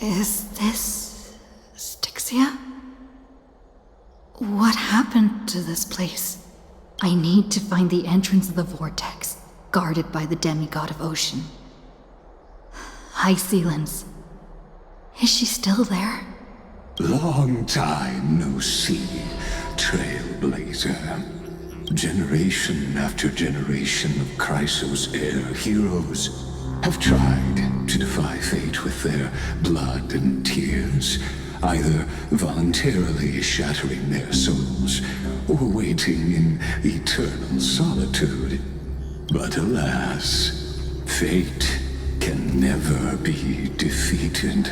Is this Styxia? What happened to this place? I need to find the entrance of the vortex, guarded by the demigod of ocean. Hi, Sealens. Is she still there? Long time no see, Trailblazer. Generation after generation of Chrysos Air heroes have tried to defy fate with their blood and tears, either voluntarily shattering their souls or waiting in eternal solitude. But alas, fate can never be defeated.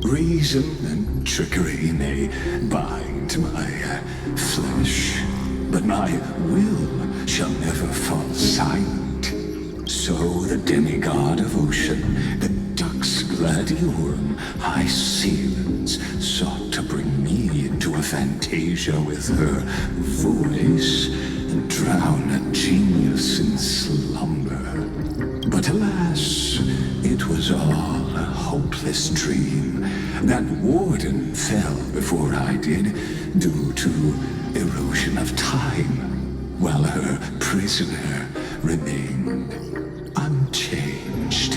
Reason and trickery may bind my flesh, but my will shall never fall silent. So the demigod of ocean, the duck's gladiorum, high Sealens, sought to bring me into a fantasia with her voice and drown a genius in slumber. But alas, it was all a hopeless dream. That warden fell before I did, due to erosion of time, while her prisoner remained unchanged.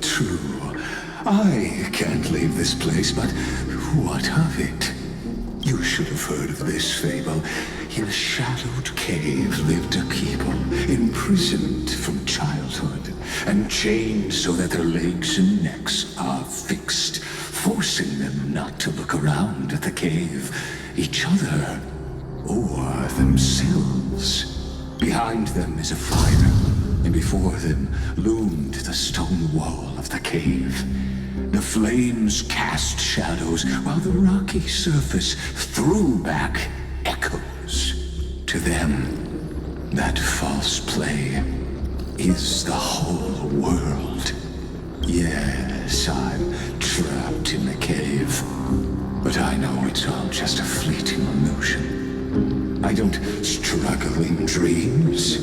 True, I can't leave this place, but what of it? You should have heard of this fable. In a shadowed cave lived a people, imprisoned from childhood, and chained so that their legs and necks are fixed, forcing them not to look around at the cave, each other, or themselves. Behind them is a fire, and before them loomed the stone wall of the cave. The flames cast shadows, while the rocky surface threw back echoes. To them, that false play is the whole world. Yes, I'm trapped in the cave, but I know it's all just a fleeting illusion. I don't struggle in dreams.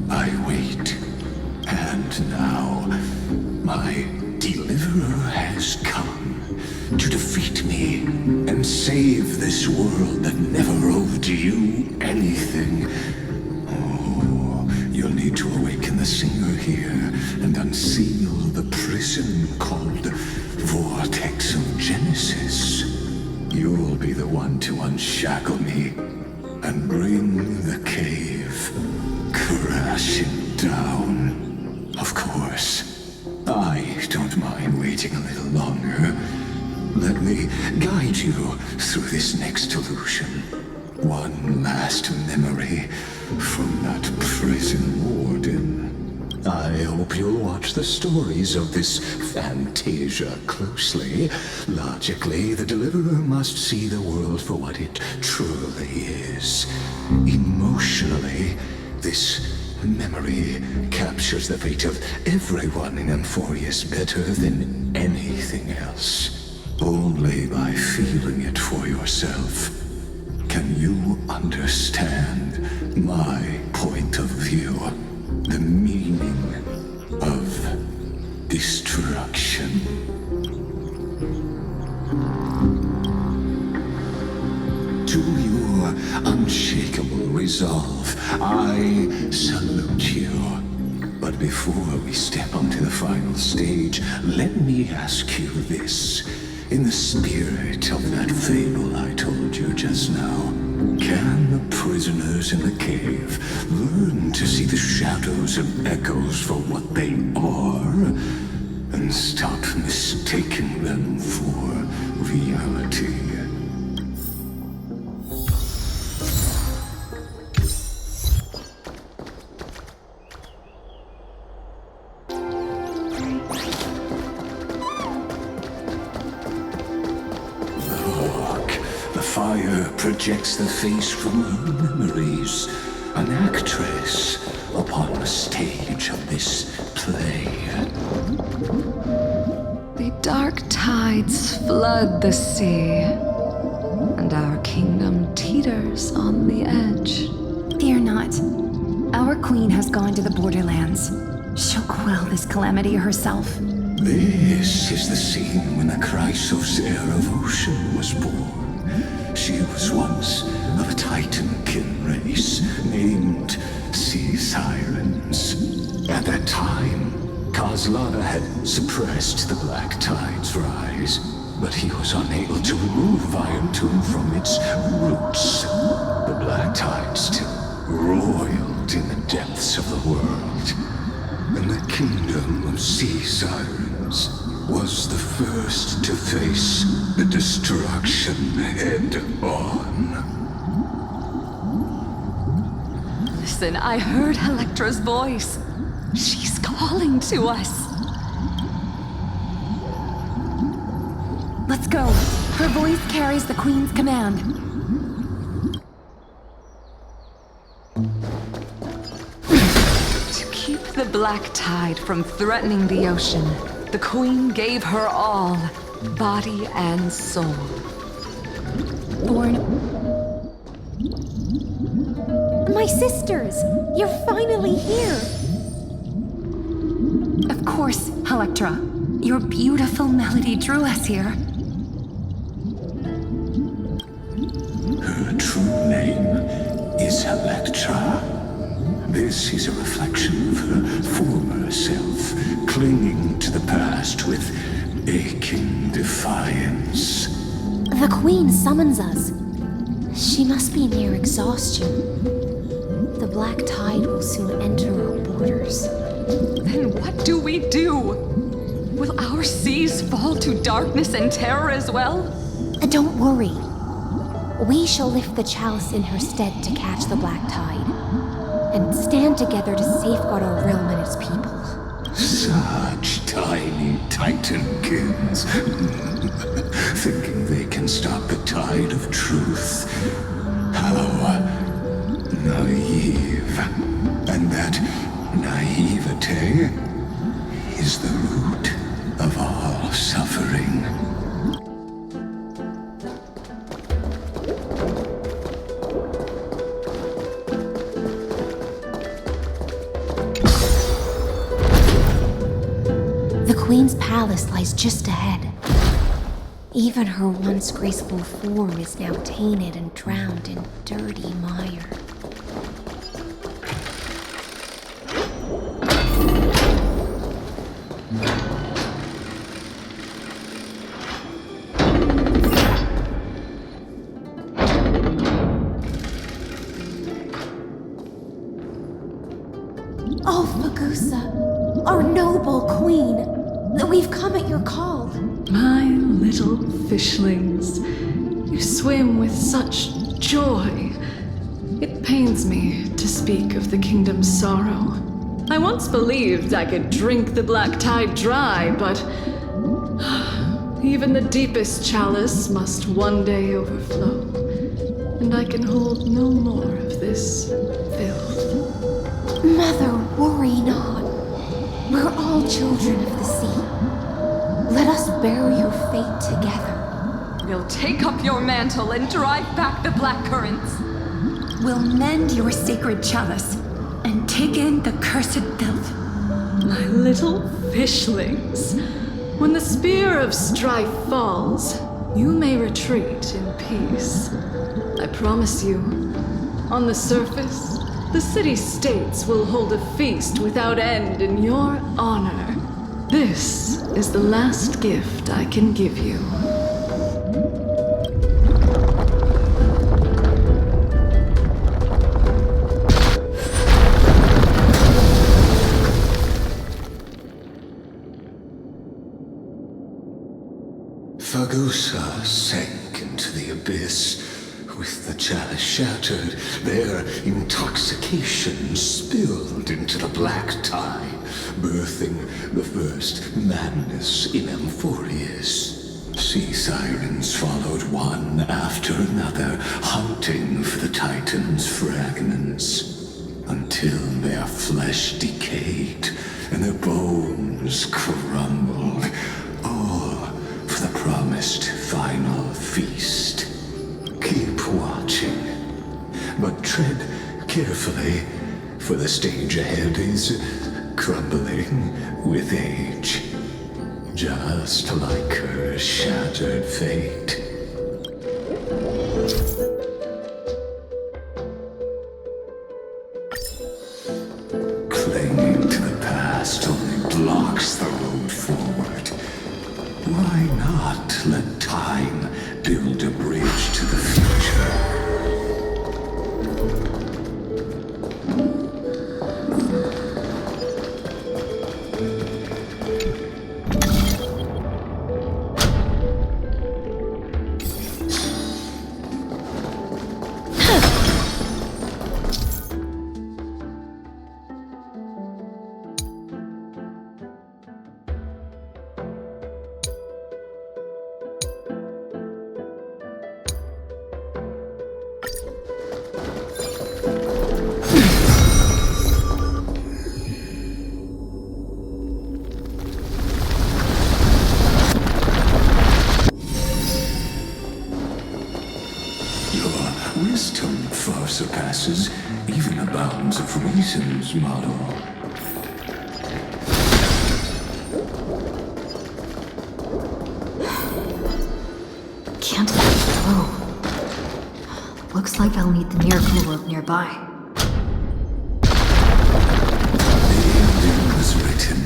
I wait, and now my deliverer has come to defeat me and save this world that never owed you anything. Oh, you'll need to awaken the singer here and unseal the prison called Vortex of Genesis. You'll be the one to unshackle me and bring the cave crashing down. Of course, I don't mind waiting a little longer. Let me guide you through this next illusion. One last memory from that prison warden. I hope you'll watch the stories of this fantasia closely. Logically, the deliverer must see the world for what it truly is. Emotionally, this memory captures the fate of everyone in Amphorius better than anything else. Only by feeling it for yourself can you understand my point of view, the meaning of destruction. To your unshakable resolve, I salute you. But before we step onto the final stage, let me ask you this. In the spirit of that fable I told you just now, can the prisoners in the cave learn to see the shadows and echoes for what they are, and stop mistaking them for reality? Projects the face from your memories, an actress upon the stage of this play. The dark tides flood the sea, and our kingdom teeters on the edge. Fear not. Our queen has gone to the borderlands. She'll quell this calamity herself. This is the scene when the Chrysos heir of Ocean was born. She was once of a Titan-kin race named Sea Sirens. At that time, Kozlana had suppressed the Black Tide's rise, but he was unable to remove Iron Tomb from its roots. The Black Tide still roiled in the depths of the world, and the kingdom of Sea Sirens was the first to face the destruction head-on. Listen, I heard Electra's voice. She's calling to us. Let's go. Her voice carries the Queen's command. To keep the Black Tide from threatening the ocean, the Queen gave her all, body and soul. Born. My sisters! You're finally here! Of course, Electra. Your beautiful melody drew us here. Her true name is Electra. This is a reflection of her former self, clinging to the past with aching defiance. The Queen summons us. She must be near exhaustion. The Black Tide will soon enter our borders. Then what do we do? Will our seas fall to darkness and terror as well? Don't worry. We shall lift the chalice in her stead to catch the Black Tide, and stand together to safeguard our realm and its people. Such tiny Titankins, thinking they can stop the tide of truth. How naive. And that naivete is the root of all suffering. The Queen's palace lies just ahead. Even her once graceful form is now tainted and drowned in dirty mire. Oh, Fagusa, our noble queen, we've come at your call. My little fishlings, you swim with such joy. It pains me to speak of the kingdom's sorrow. I once believed I could drink the black tide dry, but even the deepest chalice must one day overflow, and I can hold no more of this filth. Mother, worry not. We're all children of the sea. Let us bear your fate together. We'll take up your mantle and drive back the black currents. We'll mend your sacred chalice and take in the cursed filth. My little fishlings, when the spear of strife falls, you may retreat in peace. I promise you, on the surface, the city-states will hold a feast without end in your honor. This is the last gift I can give you. Fagusa sank into the abyss. With the chalice shattered, their intoxication spilled into the black tide, birthing the first madness in Amphorius. Sea sirens followed one after another, hunting for the Titan's fragments, until their flesh decayed and their bones crumbled, all for the promised final feast. Keep watching, but tread carefully, for the stage ahead is crumbling with age. Just like her shattered fate. Clinging to the past only blocks the road forward. Why not let time build a bridge to the future? Wisdom far surpasses even the bounds of reason's model. Can't get through. Looks like I'll need the miracle globe nearby. The ending was written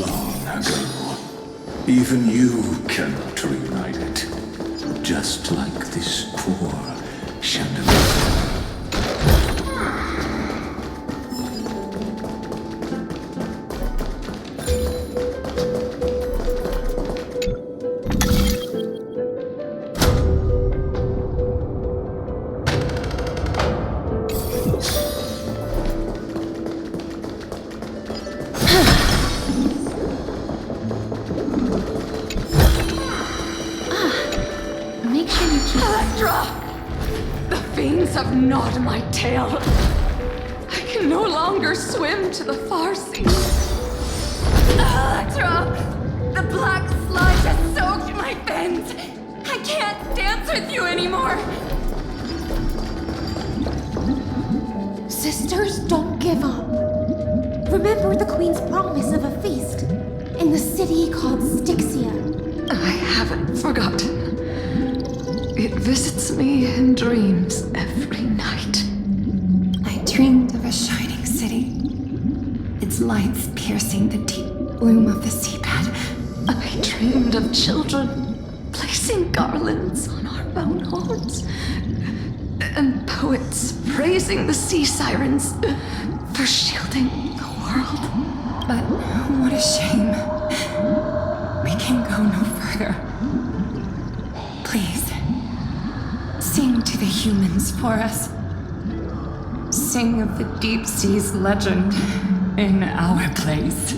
long ago. Even you cannot rewrite it. Just like this poor chandelier. Make sure you keep... Electra! The fiends have gnawed my tail. I can no longer swim to the far seas. Electra! The black sludge has soaked my fins! I can't dance with you anymore! Sisters, don't give up. Remember the Queen's promise of a feast in the city called Styxia. I haven't forgotten. It visits me in dreams every night. I dreamed of a shining city. Its lights piercing the deep gloom of the seabed. I dreamed of children placing garlands on our bone horns, and poets praising the sea sirens for shielding the world. But what a shame. We can go no further. Please, sing to the humans for us. Sing of the deep sea's legend in our place.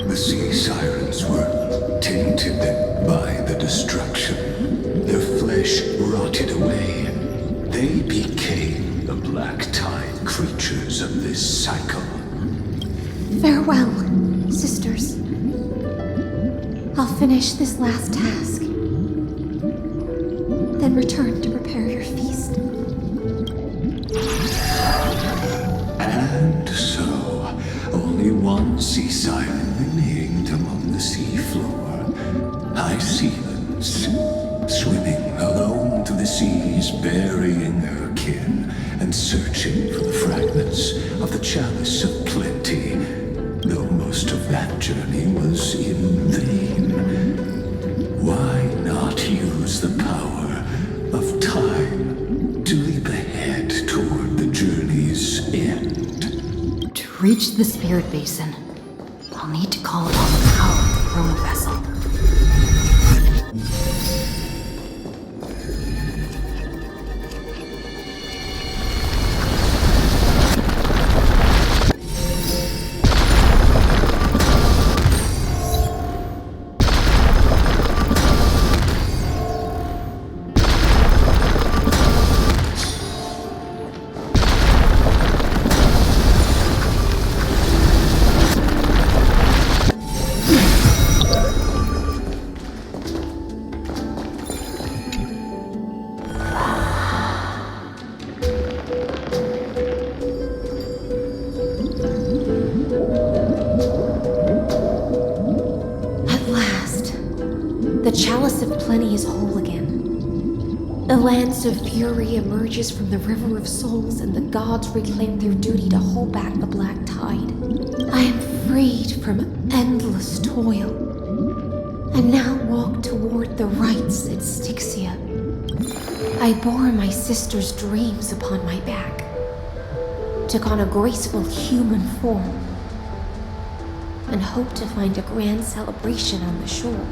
The sea sirens were tainted by the destruction. Their flesh rotted away. They became the black tide creatures of this cycle. Farewell, sisters. I'll finish this last task. Then return to prepare your feast. And so, only one sea siren remained among the seafloor. High sealants, swimming alone through the seas, burying her kin and searching for the fragments of the chalice of plenty, though most of that journey was in vain. Why not use the power of time to leap ahead toward the journey's end? To reach the spirit basin, I'll need to call upon the power of the chroma vessel. lance of fury emerges from the River of Souls, and the gods reclaim their duty to hold back the black tide. I am freed from endless toil, and now walk toward the rites at Styxia. I bore my sister's dreams upon my back, took on a graceful human form, and hoped to find a grand celebration on the shore.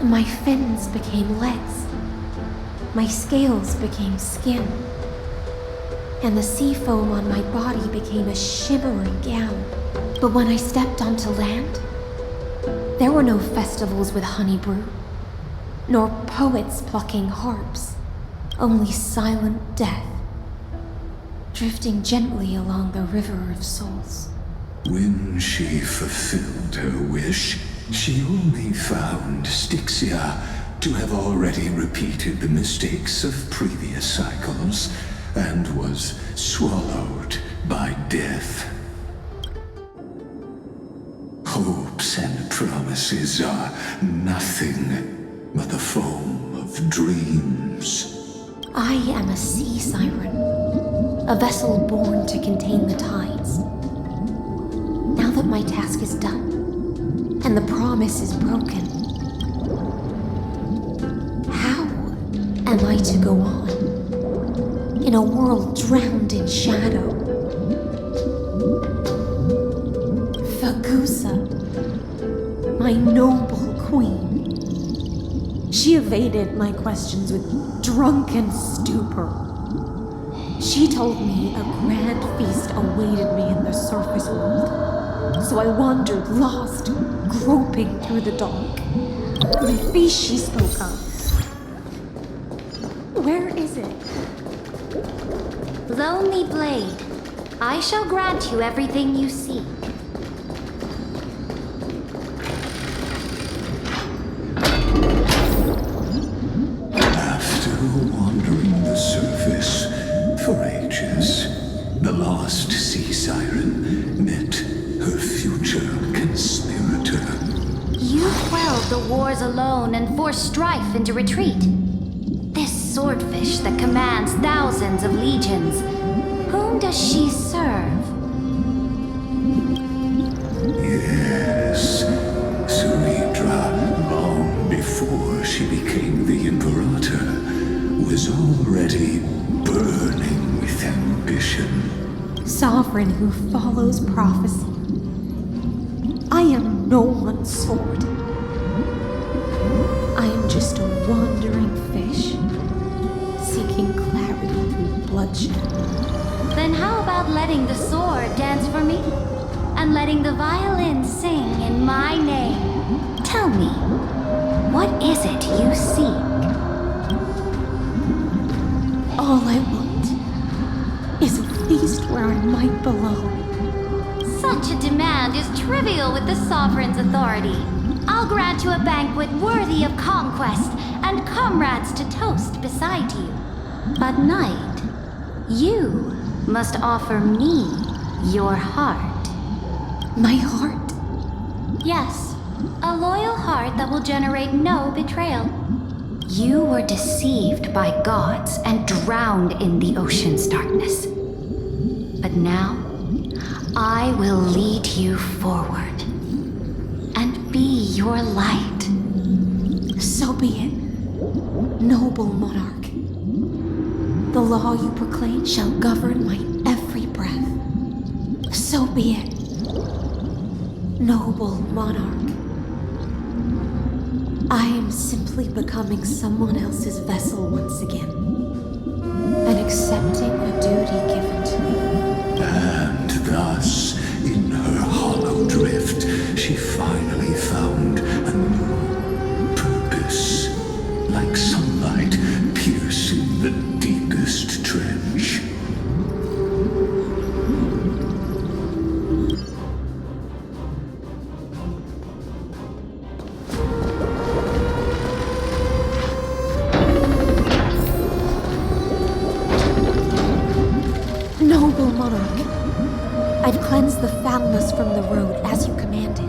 My fins became legs, my scales became skin, and the sea foam on my body became a shimmering gown. But when I stepped onto land, there were no festivals with honey brew, nor poets plucking harps, only silent death, drifting gently along the River of Souls. When she fulfilled her wish, she only found Styxia to have already repeated the mistakes of previous cycles and was swallowed by death. Hopes and promises are nothing but the foam of dreams. I am a sea siren, a vessel born to contain the tides. Now that my task is done, and the promise is broken, how am I to go on in a world drowned in shadow? Fagusa, my noble queen. She evaded my questions with drunken stupor. She told me a grand feast awaited me in the surface world. So I wandered lost, groping through the dark. The feast she spoke of. Where is it? Lonely Blade, I shall grant you everything you seek. After wandering the surface for ages, the lost sea siren met her future conspirator. You quelled the wars alone and forced strife into retreat. This swordfish that commands thousands of legions, whom does she serve? Yes, Ceredra, long before she became the Imperator, was already burning with ambition. Sovereign who follows prophecy. I am no one's sword. I am just a wandering fish, seeking clarity through bloodshed. Then how about letting the sword dance for me? And letting the violin sing in my name? Tell me, what is it you seek? All I want is a feast where I might belong. Such a demand is trivial with the Sovereign's authority. I'll grant you a banquet worthy of conquest and comrades to toast beside you. But night, you must offer me your heart. My heart? Yes, a loyal heart that will generate no betrayal. You were deceived by gods and drowned in the ocean's darkness. But now, I will lead you forward and be your light. So be it, noble monarch. The law you proclaim shall govern my every breath. So be it, noble monarch. I am simply becoming someone else's vessel once again, and accepting a duty given to me. And thus, in her hollow drift, she finally found a new purpose, like sunlight piercing the deepest trench. Noble monarch, I've cleansed the foulness from the road as you commanded.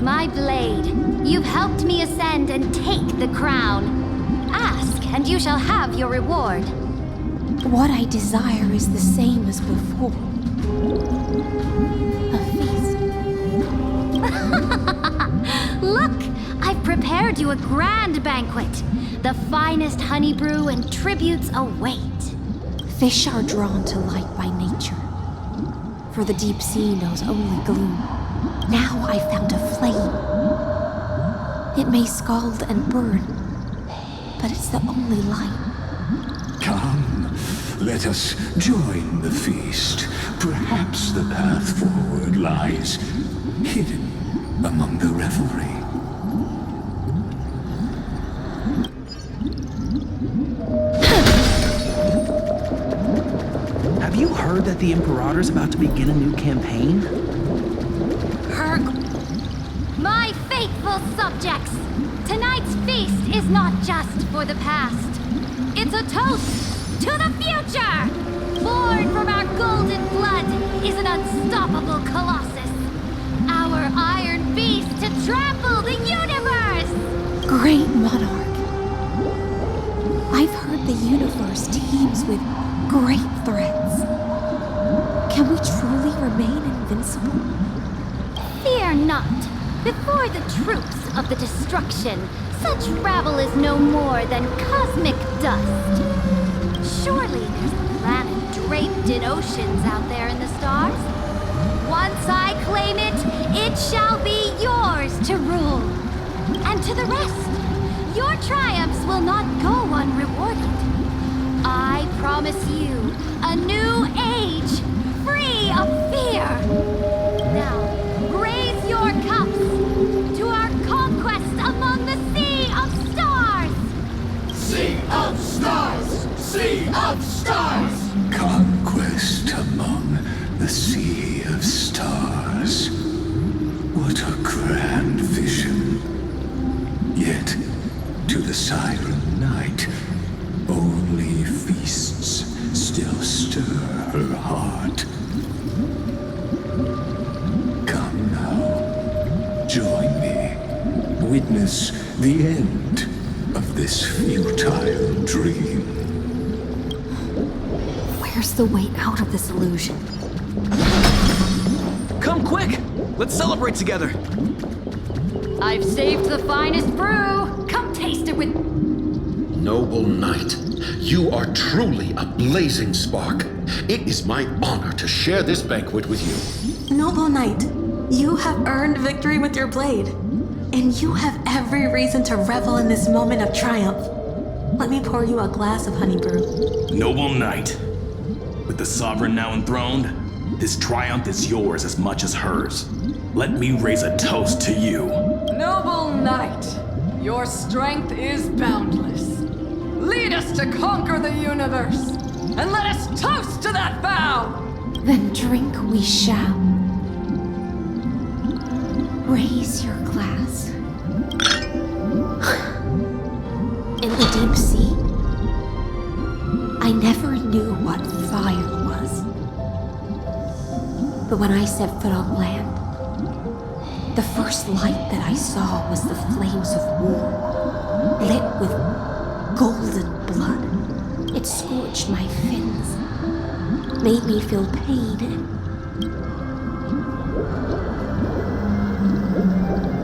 My blade, you've helped me ascend and take the crown. Ask, and you shall have your reward. What I desire is the same as before. A feast. Look, I've prepared you a grand banquet. The finest honey brew and tributes await. Fish are drawn to light by nature, for the deep sea knows only gloom. Now I found a flame. It may scald and burn, but it's the only light. Come, let us join the feast. Perhaps the path forward lies hidden among the revelry. Have you heard that the Imperator's about to begin a new campaign? My faithful subjects, tonight's feast is not just for the past. It's a toast to the future! Born from our golden blood is an unstoppable colossus. Our iron beast to trample the universe! Great monarch, I've heard the universe teems with great threats. Can we truly remain invincible? Fear not. Before the troops of the destruction, such rabble is no more than cosmic dust. Surely there's a planet draped in oceans out there in the stars. Once I claim it, it shall be yours to rule. And to the rest, your triumphs will not go unrewarded. I promise you a new age, free of fear. Now, raise your cups to our conquest among the Sea of Stars! Sea of Stars! Sea of Stars! Conquest among the Sea of Stars. What a grand vision. Yet, to the Siren Night, only feasts still stir her heart. Come now, join me. Witness the end of this futile dream. Where's the way out of this illusion? Come quick! Let's celebrate together! I've saved the finest brew. Come taste it with... Noble knight, you are truly a blazing spark. It is my honor to share this banquet with you. Noble knight, you have earned victory with your blade, and you have every reason to revel in this moment of triumph. Let me pour you a glass of honey brew. Noble knight, with the sovereign now enthroned, this triumph is yours as much as hers. Let me raise a toast to you. Noble knight, your strength is boundless. Lead us to conquer the universe, and let us toast to that vow! Then drink we shall. Raise your glass. In the deep sea, I never knew what fire was. But when I set foot on land, the first light that I saw was the flames of war, lit with golden blood. It scorched my fins, made me feel pain, and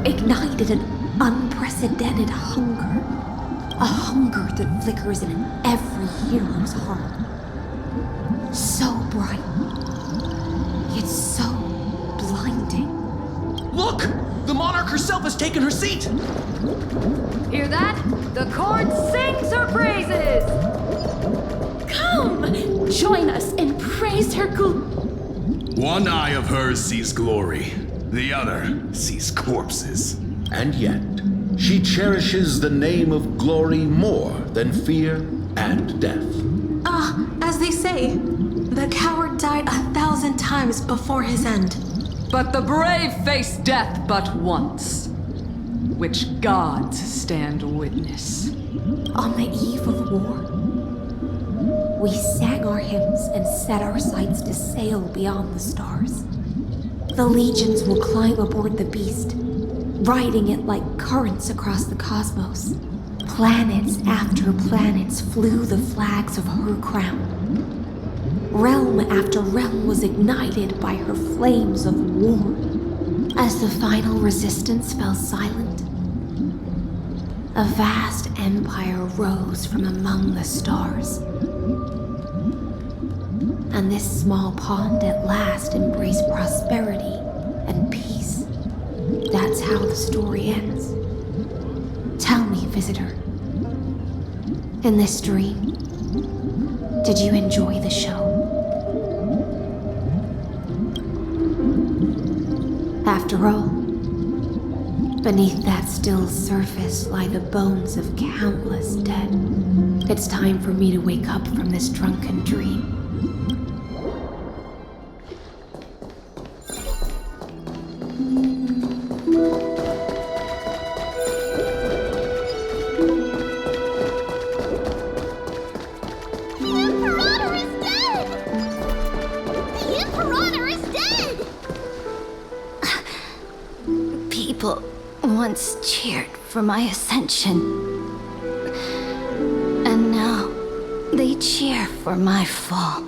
ignited an unprecedented hunger. A hunger that flickers in every hero's heart. So bright, yet so blinding. Look! The monarch herself has taken her seat! Hear that? The court sings her praises! Come! Join us and praise her One eye of hers sees glory, the other sees corpses. And yet, she cherishes the name of glory more than fear and death. As they say, the coward died 1,000 times before his end. But the brave face death but once, which gods stand witness. On the eve of war, we sang our hymns and set our sights to sail beyond the stars. The legions will climb aboard the beast, riding it like currents across the cosmos. Planets after planets flew the flags of her crown. Realm after realm was ignited by her flames of war. As the final resistance fell silent, a vast empire rose from among the stars. And this small pond at last embraced prosperity and peace. That's how the story ends. Tell me, visitor, in this dream, did you enjoy the show? After all, beneath that still surface lie the bones of countless dead. It's time for me to wake up from this drunken dream. Once cheered for my ascension, and now they cheer for my fall.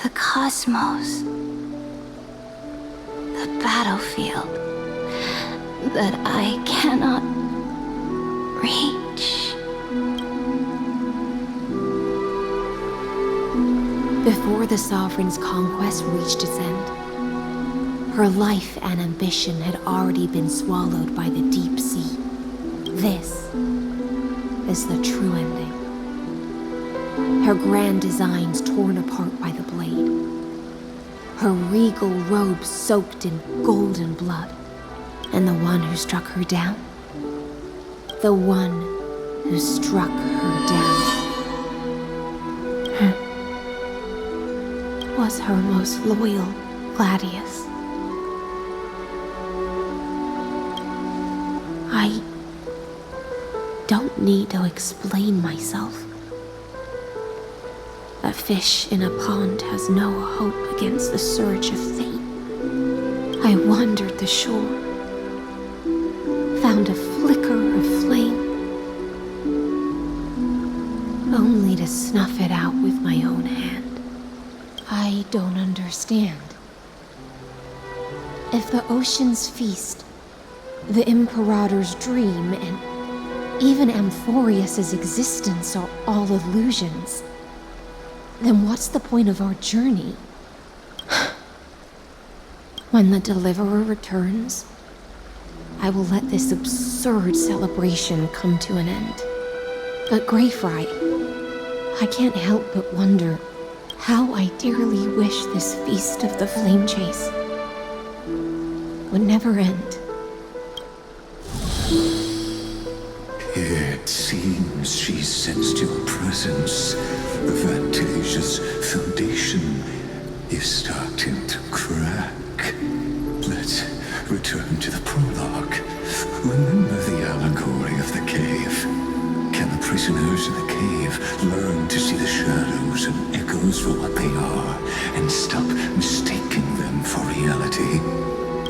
The cosmos, the battlefield that I cannot reach. Before the Sovereign's conquest reached its end, her life and ambition had already been swallowed by the deep sea. This is the true ending. Her grand designs torn apart by the blade. Her regal robe soaked in golden blood. And the one who struck her down? The one who struck her down was her most loyal Gladius. I don't need to explain myself. A fish in a pond has no hope against the surge of fate. I wandered the shore, found a flicker of flame, only to snuff it out with my own hand. I don't understand. If the ocean's feast, the Imperator's dream, and even Amphorius's existence are all illusions, then what's the point of our journey? When the Deliverer returns, I will let this absurd celebration come to an end. But Greyfry, I can't help but wonder how I dearly wish this feast of the Flame Chase would never end. It seems she sensed your presence. The Fantasia's foundation is starting to crack. Let's return to the prologue. Remember the allegory of the cave. Can the prisoners in the cave learn to see the shadows and echoes for what they are and stop mistaking them for reality?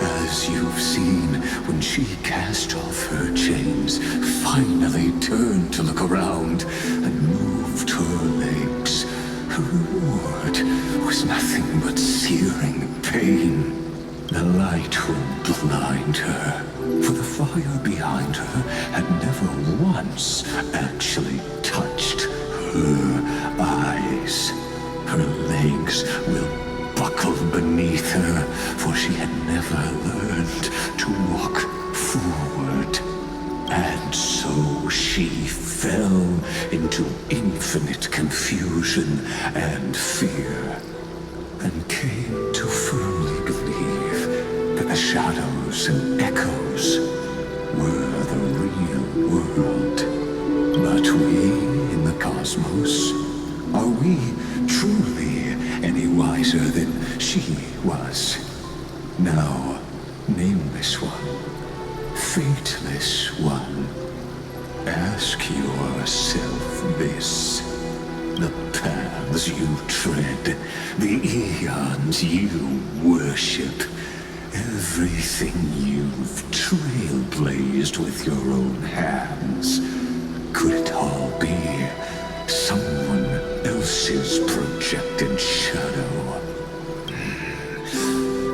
As you've seen, when she cast off her chains, finally turned to look around and moved her legs, her reward was nothing but searing pain. The light would blind her, for the fire behind her had never once actually touched her eyes. Her legs will buckle beneath her, for she had never learned to walk forward. And so she fell into infinite confusion and fear, and came to firmly believe that the shadows and echoes were the real world. But we in the cosmos, are we truly any wiser than she was? Now, nameless one, fateless one, ask yourself this. The paths you tread, the eons you worship, everything you've trailblazed with your own hands, Could it all be someone else's projected shadow?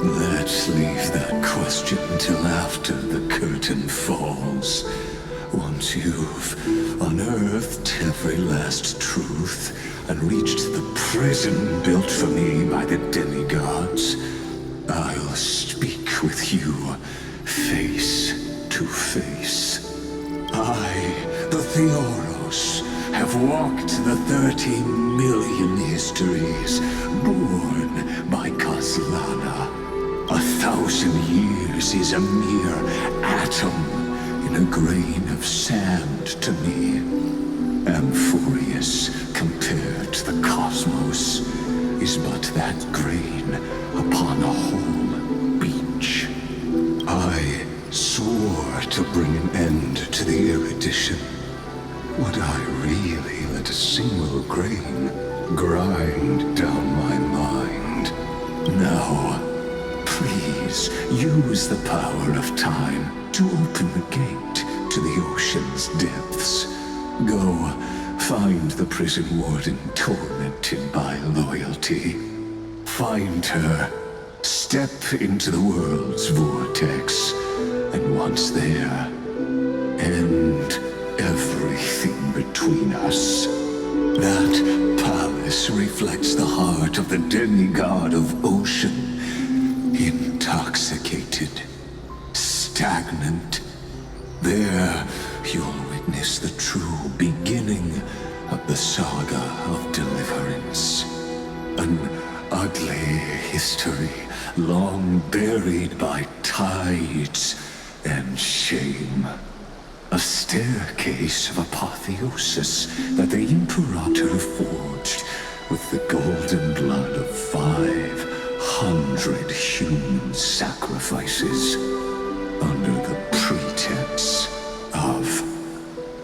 Let's leave that question till after the curtain falls. Once you've unearthed every last truth and reached the prison built for me by the demigods, I'll speak with you face to face. I, the Theoros, have walked the 13 million histories born by Kozlana. 1,000 years is a mere atom in a grain of sand to me. Amphorius, compared to the cosmos, is but that grain upon a whole beach. I swore to bring an end to the erudition. Would I really let a single grain grind down my mind? Now, please use the power of time to open the gate to the ocean's depths. Go, find the prison warden tormented by loyalty. Find her, step into the world's vortex, and once there, end everything between us. That palace reflects the heart of the demigod of ocean, intoxicated, stagnant. There, you'll witness the true beginning of the saga of deliverance. An ugly history, long buried by tides and shame. A staircase of apotheosis that the Imperator forged with the golden blood of 500 human sacrifices under the pretense of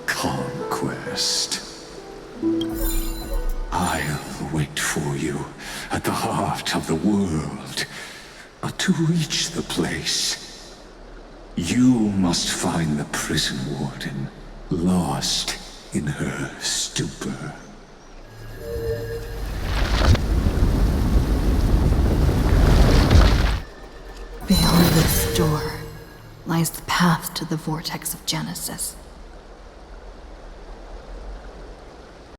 conquest. I'll wait for you at the heart of the world. But to reach the place, you must find the prison warden, lost in her stupor. Beyond this door lies the path to the vortex of Genesis.